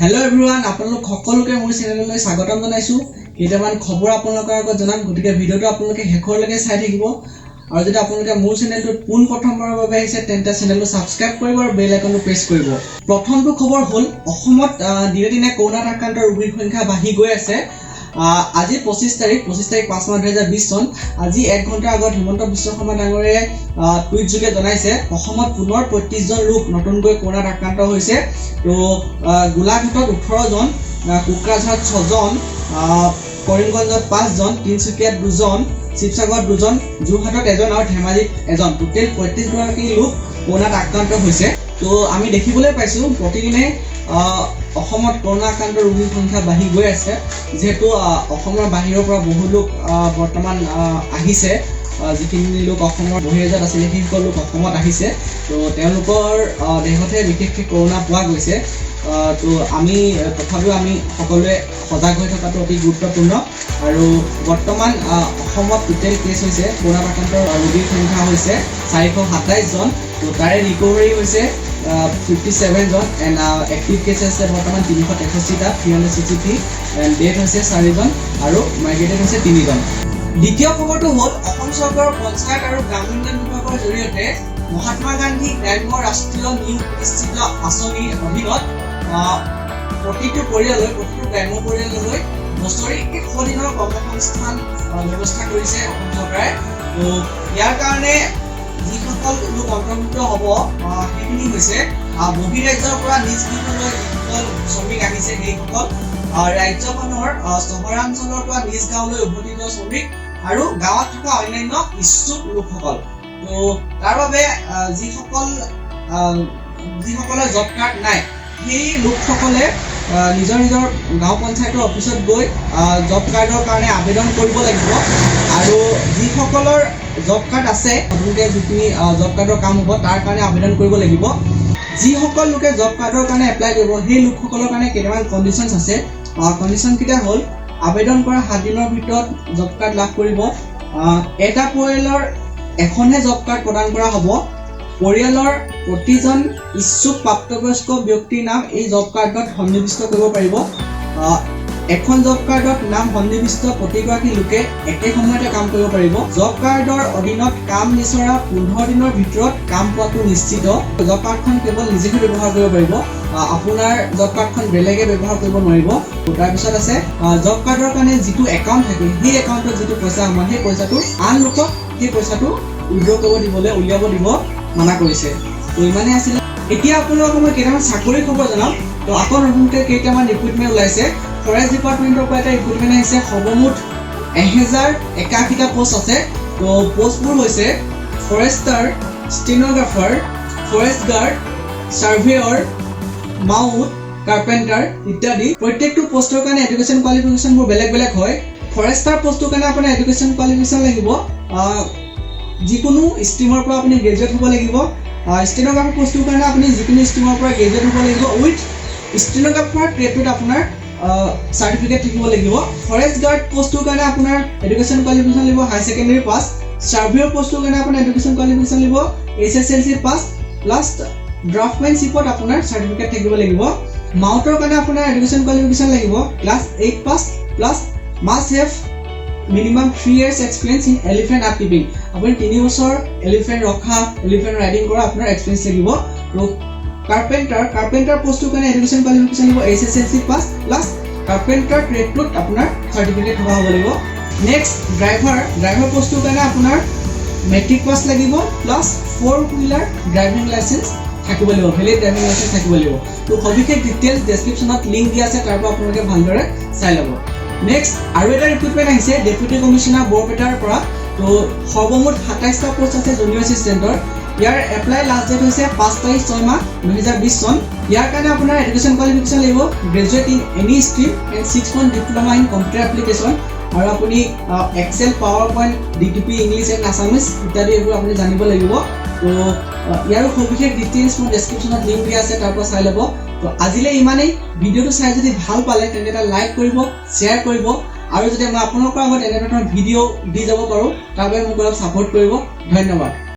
hello everyone আপোনালোক সকলোকে মোৰ চেনেললৈ স্বাগতম জনাইছো কেইটামান খবৰ আপোনালোকৰ আগত জনাম গতিকে ভিডিওটো আপোনালোকে শেষৰলৈকে চাই থাকিব আৰু যদি আপোনালোকে মোৰ চেনেলটো পোন প্ৰথমবাৰৰ বাবে আহিছে তেন্তে চেনেলটো সাবস্ক্ৰাইব কৰিব আৰু বেল আইকনটো প্ৰেছ কৰিব প্ৰথমটো খবৰ হ'ল অসমত দিনে দিনে কৰোনা আক্ৰান্তৰ ৰোগীৰ সংখ্যা বাঢ়ি গৈ আছে আজি 25 তাৰিখ 5 মাৰ্চ 2020 চন আজি 1 ঘণ্টা আগত হিমন্ত বিশ্ব শৰ্মা ডাঙৰে টুইট যোগে জনাইছে অসমত পুনৰ 35 জন লোক নতুনকৈ কৰোনা আক্ৰান্ত হৈছে তো গোলাঘাটত 18 জন কোকৰাঝাৰত 6 জন কৰিমগঞ্জত 5 জন তিনচুকীয়াত 2 জন শিৱসাগৰত 2 জন যোৰহাটত 1 জন আৰু ধেমাজিত 1 জন টোটেল 35 গৰাকী লোক কৰোনা আক্ৰান্ত হৈছে তো আমি দেখিবলৈ পাইছো প্ৰতিদিনে অসমত কৰোনা আক্ৰান্ত ৰোগীৰ সংখ্যা বাঢ়ি গৈ আছে যেহেতু অসমৰ বাহিৰৰ পৰা বহু লোক বৰ্তমান আহিছে যিখিনি লোক অসমৰ বহিৰাজ্যত আছিল সেই সকলো লোক অসমত আহিছে তো তেওঁলোকৰ দেহতে বিশেষকৈ কৰোনা পোৱা গৈছে তো আমি তথাপিও আমি সকলোৱে সজাগ হৈ থকাটো অতি গুৰুত্বপূৰ্ণ আৰু বৰ্তমান অসমত টোটেল কেছ হৈছে কৰোনা আক্ৰান্ত ৰোগীৰ সংখ্যা হৈছে 427 জন তো তাৰে ৰিকভাৰী হৈছে 57 জন এণ্ড এক্টিভ কেছ আছে বৰ্তমান 363টা 363 এণ্ড ডেথ হৈছে 4 জন আৰু মাইগ্ৰেটেড হৈছে 3 জন দ্বিতীয় খবৰটো হ'ল অসম চৰকাৰৰ পঞ্চায়ত আৰু গ্ৰামীণ উন্নয়ন বিভাগৰ জৰিয়তে মহাত্মা গান্ধী গ্ৰাম্য ৰাষ্ট্ৰীয় নিয়োগ নিশ্চিত আঁচনিৰ অধীনত প্ৰতিটো গ্ৰাম্য পৰিয়াললৈ বছৰি 100 দিনৰ কৰ্মসংস্থান ব্যৱস্থা কৰিছে অসম চৰকাৰে তো ইয়াৰ কাৰণে যিসকল লোক অন্তৰ্ভুক্ত হ'ব সেইখিনি হৈছে বহিৰাজ্যৰ পৰা নিজ গৃহলৈ যিসকল শ্ৰমিক আহিছে সেইসকল ৰাজ্যখনৰ চহৰাঞ্চলৰ পৰা নিজ গাঁৱলৈ উভতি যোৱা শ্ৰমিক আৰু গাঁৱত থকা অন্যান্য ইচ্ছুক লোকসকল তো তাৰ বাবে যিসকলৰ জব কাৰ্ড নাই সেই লোকসকলে নিজৰ গাঁও পঞ্চায়তৰ অফিচত গৈ জব কাৰ্ডৰ কাৰণে আবেদন কৰিব লাগিব আৰু যিসকলৰ জব কাৰ্ড আছে নতুনকৈ যিখিনি জব কাৰ্ডৰ কাম হ'ব তাৰ কাৰণে আবেদন কৰিব লাগিব যিসকল লোকে জব কাৰ্ডৰ কাৰণে এপ্লাই কৰিব সেই লোকসকলৰ কাৰণে কেইটামান কণ্ডিশ্যনছ আছে কণ্ডিশ্যনকেইটা হ'ল আবেদন কৰা 7 দিনৰ ভিতৰত জব কাৰ্ড লাভ কৰিব এটা পৰিয়ালৰ এখনহে জব কাৰ্ড প্ৰদান কৰা হ'ব পৰিয়ালৰ প্ৰতিজন ইচ্ছুক প্ৰাপ্তবয়স্ক ব্যক্তিৰ নাম এই জব কাৰ্ডত সন্নিৱিষ্ট কৰিব পাৰিব এখন জব কাৰ্ডত নাম সন্নিৱিষ্ট প্ৰতিগৰাকী লোকে একে সময়তে কাম কৰিব পাৰিব জব কাৰ্ডৰ অধীনত কাম বিচৰা 15 দিনৰ ভিতৰত কাম পোৱাটো নিশ্চিত জব কাৰ্ডখন কেৱল নিজেহে ব্যৱহাৰ কৰিব পাৰিব আপোনাৰ জব কাৰ্ডখন বেলেগে ব্যৱহাৰ কৰিব নোৱাৰিব তাৰপিছত আছে জব কাৰ্ডৰ কাৰণে যিটো একাউণ্ট থাকে সেই একাউণ্টত যিটো পইচা আমাৰ সেই পইচাটো আন লোকক সেই পইচাটো উইথড্ৰ কৰিব দিবলৈ উলিয়াব দিব মানা কৰিছে তো ইমানে আছিল এতিয়া আপোনালোকক মই কেইটামান চাকৰি খবৰ জনাম তো আকৌ নতুনকৈ কেইটামান ৰিক্ৰুটমেণ্ট ওলাইছে ফৰেষ্ট ডিপাৰ্টমেণ্টৰ পৰা এটা ৰিক্ৰুটমেণ্ট আহিছে সৰ্বমুঠ 1081টা পোষ্ট আছে তো পোষ্টবোৰ হৈছে Forester stenographer forest guard surveyor mouth carpenter ইত্যাদি প্ৰত্যেকটো পোষ্টৰ কাৰণে এডুকেশ্যন কোৱালিফিকেশ্যনবোৰ বেলেগ বেলেগ হয় ফৰেষ্টাৰ পোষ্টৰ কাৰণে আপোনাৰ এডুকেশ্যন কোৱালিফিকেশ্যন লাগিব যিকোনো ষ্ট্ৰীমৰ পৰা আপুনি গ্ৰেজুৱেট হ'ব লাগিব ষ্টেনোগ্ৰাফাৰ পোষ্টৰ কাৰণে আপুনি যিকোনো ষ্ট্ৰীমৰ পৰা গ্ৰেজুৱেট হ'ব লাগিব উইথ ষ্টেনোগ্ৰাফাৰ ট্ৰেডটোত আপোনাৰ চাৰ্টিফিকেট থাকিব লাগিব ফৰেষ্ট গাৰ্ড পোষ্টৰ কাৰণে আপোনাৰ এডুকেশ্যন কোৱালিফিকেশ্যন লাগিব হাই ছেকেণ্ডেৰী পাছ ছাৰ্ভেয়ৰ পোষ্টৰ কাৰণে আপোনাৰ এডুকেশ্যন কোৱালিফিকেশ্যন লাগিব SSLC পাছ প্লাছ ড্ৰাফটমেনশ্বিপত আপোনাৰ চাৰ্টিফিকেট থাকিব লাগিব মাউথৰ কাৰণে আপোনাৰ এডুকেশ্যন কোৱালিফিকেশ্যন লাগিব class 8 pass plus must have minimum 3 years experience in elephant upkeeping আপুনি 3 বছৰ এলিফেণ্ট ৰখা এলিফেণ্ট ৰাইডিং কৰা আপোনাৰ এক্সপিৰিয়েঞ্চ লাগিব আৰু কাৰ্পেণ্টাৰ পোষ্টৰ কাৰণে এডুকেশ্যন কোৱালিফিকেশ্যন লাগিব SSLC পাছ প্লাছ কাৰ্পেণ্টাৰ ট্ৰেডটোত আপোনাৰ চাৰ্টিফিকেট থকা হ'ব লাগিব নেক্সট ড্ৰাইভাৰ পোষ্টৰ কাৰণে আপোনাৰ মেট্ৰিক পাছ লাগিব প্লাছ 4 হুইলাৰ ড্ৰাইভিং লাইচেঞ্চ থাকিব লাগিব ভেলিড ড্ৰাইভিং লাইচেঞ্চ থাকিব লাগিব তো সবিশেষ ডিটেইলছ ডেছক্ৰিপশ্যনত লিংক দিয়া আছে তাৰ পৰা আপোনালোকে ভালদৰে চাই ল'ব নেক্সট আৰু এটা ৰিক্ৰুটমেণ্ট আহিছে ডেপুটি কমিশ্যনাৰ বৰপেটাৰ পৰা তো সৰ্বমুঠ 27টা পোষ্ট আছে জুনিয়ৰ এছিষ্টেণ্টৰ ইয়াৰ এপ্লাই লাষ্ট ডেট হৈছে 5 তাৰিখ 6 মাহ 2020 চন ইয়াৰ কাৰণে আপোনাৰ এডুকেশ্যন কোৱালিফিকেশ্যন লাগিব graduate in any stream and 6 month diploma in computer application আৰু আপুনি Excel PowerPoint DTP English and Assamese ইত্যাদি এইবোৰ আপুনি জানিব লাগিব তো ইয়াৰ সবিশেষ ডিটেইলছ মই ডেছক্ৰিপশ্যনত লিংক দিয়া আছে তাৰ পৰা চাই ল'ব তো আজিলৈ ইমানেই ভিডিঅ'টো চাই যদি ভাল পালে তেন্তে এটা লাইক কৰিব শ্বেয়াৰ কৰিব আৰু যদি মই আপোনালোকৰ আগত এনেধৰণৰ ভিডিঅ' দি যাব পাৰোঁ তাৰ বাবে মোক অলপ ছাপোৰ্ট কৰিব ধন্যবাদ